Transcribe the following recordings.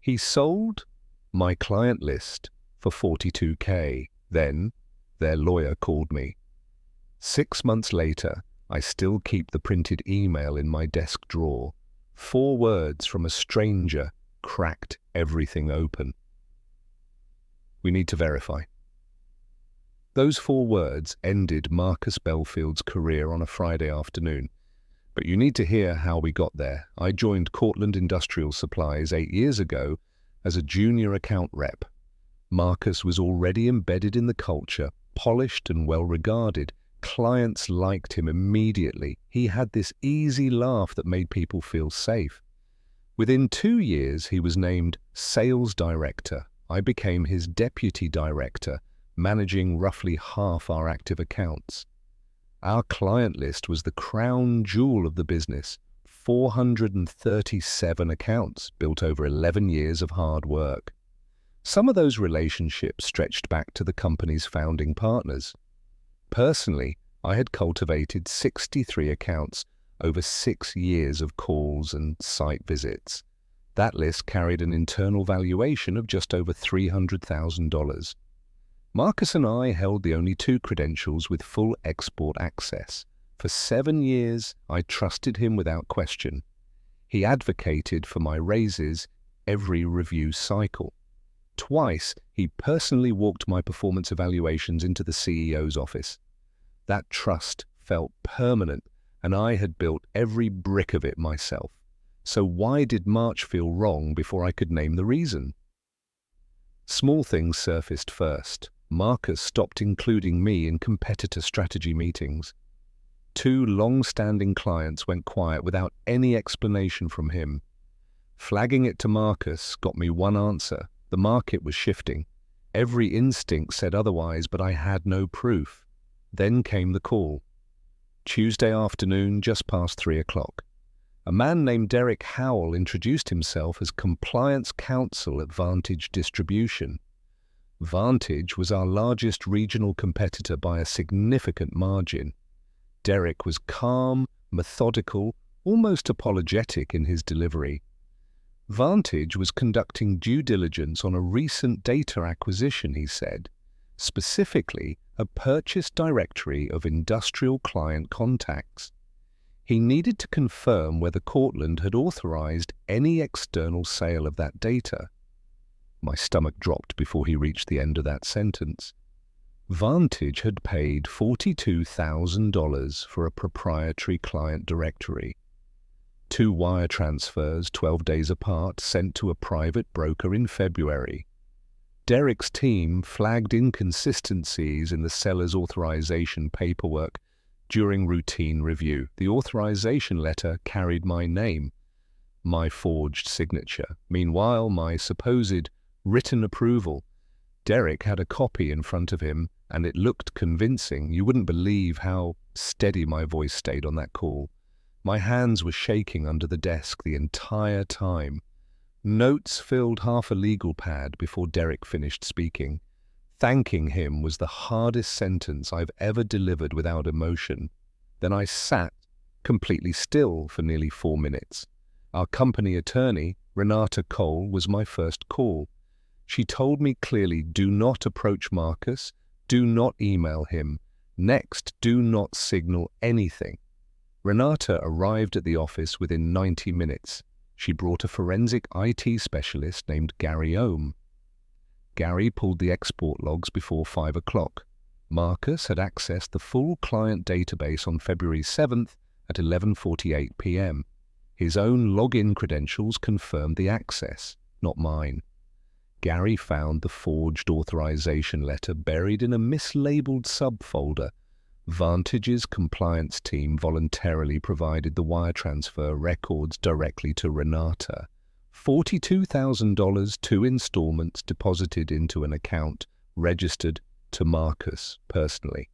He sold my client list for $42K. Then their lawyer called me. 6 months later, I still keep the printed email in my desk drawer. 4 words from a stranger cracked everything open. We need to verify. Those 4 words ended Marcus Bellfield's career on a Friday afternoon. But you need to hear how we got there. I joined Cortland Industrial Supplies 8 years ago as a junior account rep. Marcus was already embedded in the culture, polished and well-regarded. Clients liked him immediately. He had this easy laugh that made people feel safe. Within 2 years, he was named sales director. I became his deputy director, managing roughly half our active accounts. Our client list was the crown jewel of the business, 437 accounts built over 11 years of hard work. Some of those relationships stretched back to the company's founding partners. Personally, I had cultivated 63 accounts over 6 years of calls and site visits. That list carried an internal valuation of just over $300,000. Marcus and I held the only 2 credentials with full export access. For 7 years, I trusted him without question. He advocated for my raises every review cycle. Twice, he personally walked my performance evaluations into the CEO's office. That trust felt permanent, and I had built every brick of it myself. So why did March feel wrong before I could name the reason? Small things surfaced first. Marcus stopped including me in competitor strategy meetings. 2 long-standing clients went quiet without any explanation from him. Flagging it to Marcus got me one answer. The market was shifting. Every instinct said otherwise, but I had no proof. Then came the call. Tuesday afternoon, just past 3 o'clock. A man named Derek Howell introduced himself as compliance counsel at Vantage Distribution. Vantage was our largest regional competitor by a significant margin. Derek was calm, methodical, almost apologetic in his delivery. Vantage was conducting due diligence on a recent data acquisition, he said, specifically a purchase directory of industrial client contacts. He needed to confirm whether Cortland had authorized any external sale of that data. My stomach dropped before he reached the end of that sentence. Vantage had paid $42,000 for a proprietary client directory. 2 wire transfers 12 days apart sent to a private broker in February. Derek's team flagged inconsistencies in the seller's authorization paperwork during routine review. The authorization letter carried my name, my forged signature. Meanwhile, my supposed written approval. Derek had a copy in front of him, and it looked convincing. You wouldn't believe how steady my voice stayed on that call. My hands were shaking under the desk the entire time. Notes filled half a legal pad before Derek finished speaking. Thanking him was the hardest sentence I've ever delivered without emotion. Then I sat completely still for nearly 4 minutes. Our company attorney, Renata Cole, was my first call. She told me clearly, do not approach Marcus, do not email him. Next, do not signal anything. Renata arrived at the office within 90 minutes. She brought a forensic IT specialist named Gary Ohm. Gary pulled the export logs before 5 o'clock. Marcus had accessed the full client database on February 7th at 11:48 p.m. His own login credentials confirmed the access, not mine. Gary found the forged authorization letter buried in a mislabeled subfolder. Vantage's compliance team voluntarily provided the wire transfer records directly to Renata. $42,000, 2 installments deposited into an account registered to Marcus personally.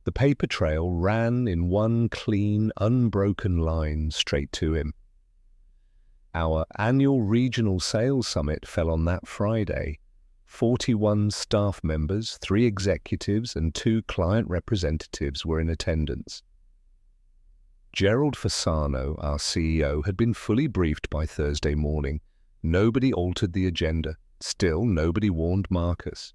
The paper trail ran in one clean, unbroken line straight to him. Our annual regional sales summit fell on that Friday. 41 staff members, 3 executives, and 2 client representatives were in attendance. Gerald Fasano, our CEO, had been fully briefed by Thursday morning. Nobody altered the agenda. Still, nobody warned Marcus.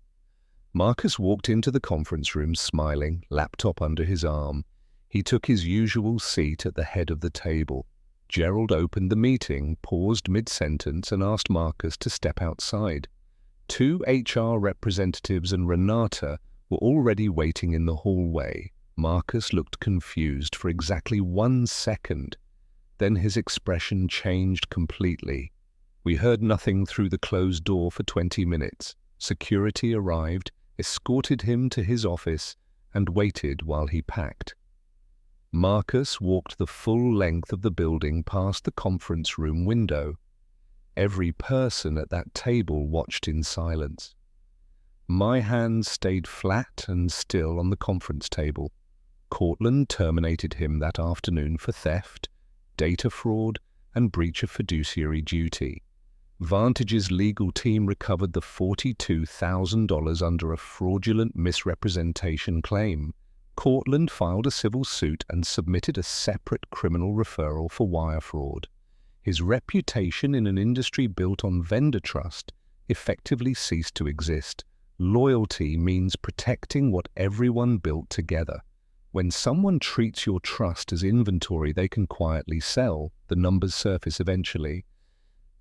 Marcus walked into the conference room smiling, laptop under his arm. He took his usual seat at the head of the table. Gerald opened the meeting, paused mid-sentence, and asked Marcus to step outside. 2 HR representatives and Renata were already waiting in the hallway. Marcus looked confused for exactly 1 second. Then his expression changed completely. We heard nothing through the closed door for 20 minutes. Security arrived, escorted him to his office, and waited while he packed. Marcus walked the full length of the building past the conference room window. Every person at that table watched in silence. My hands stayed flat and still on the conference table. Cortland terminated him that afternoon for theft, data fraud, and breach of fiduciary duty. Vantage's legal team recovered the $42,000 under a fraudulent misrepresentation claim. Cortland filed a civil suit and submitted a separate criminal referral for wire fraud. His reputation in an industry built on vendor trust effectively ceased to exist. Loyalty means protecting what everyone built together. When someone treats your trust as inventory they can quietly sell, the numbers surface eventually.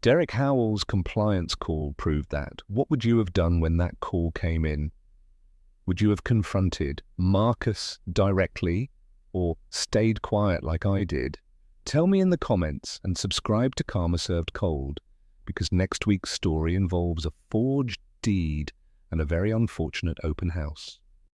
Derek Howell's compliance call proved that. What would you have done when that call came in? Would you have confronted Marcus directly or stayed quiet like I did? Tell me in the comments and subscribe to Karma Served Cold, because next week's story involves a forged deed and a very unfortunate open house.